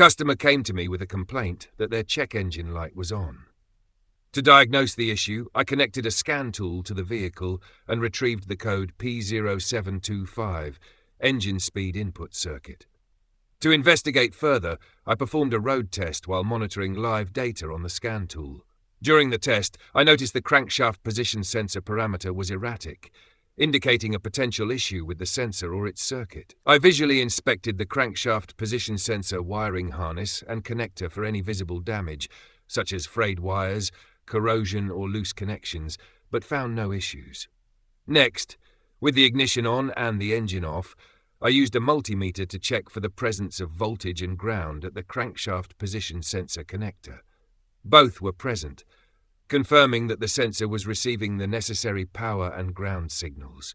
customer came to me with a complaint that their check engine light was on. To diagnose the issue, I connected a scan tool to the vehicle and retrieved the code P0725, engine speed input circuit. To investigate further, I performed a road test while monitoring live data on the scan tool. During the test, I noticed the crankshaft position sensor parameter was erratic, indicating a potential issue with the sensor or its circuit. I visually inspected the crankshaft position sensor wiring harness and connector for any visible damage, such as frayed wires, corrosion or loose connections, but found no issues. Next, with the ignition on and the engine off, I used a multimeter to check for the presence of voltage and ground at the crankshaft position sensor connector. Both were present, confirming that the sensor was receiving the necessary power and ground signals.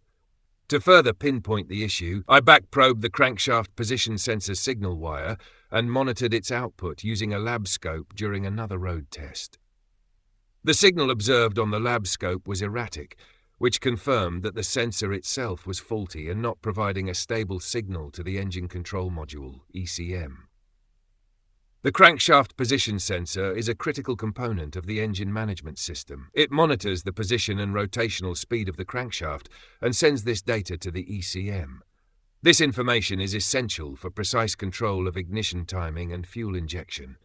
To further pinpoint the issue, I backprobed the crankshaft position sensor signal wire and monitored its output using a lab scope during another road test. The signal observed on the lab scope was erratic, which confirmed that the sensor itself was faulty and not providing a stable signal to the engine control module, ECM. The crankshaft position sensor is a critical component of the engine management system. It monitors the position and rotational speed of the crankshaft and sends this data to the ECM. This information is essential for precise control of ignition timing and fuel injection.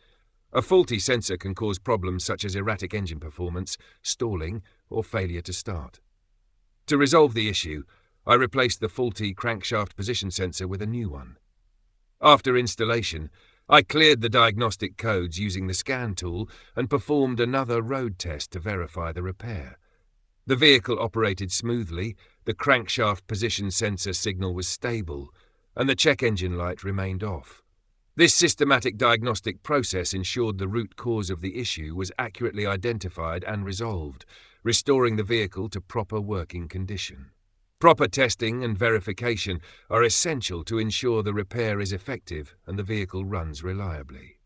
A faulty sensor can cause problems such as erratic engine performance, stalling, or failure to start. To resolve the issue, I replaced the faulty crankshaft position sensor with a new one. After installation, I cleared the diagnostic codes using the scan tool and performed another road test to verify the repair. The vehicle operated smoothly, the crankshaft position sensor signal was stable, and the check engine light remained off. This systematic diagnostic process ensured the root cause of the issue was accurately identified and resolved, restoring the vehicle to proper working condition. Proper testing and verification are essential to ensure the repair is effective and the vehicle runs reliably.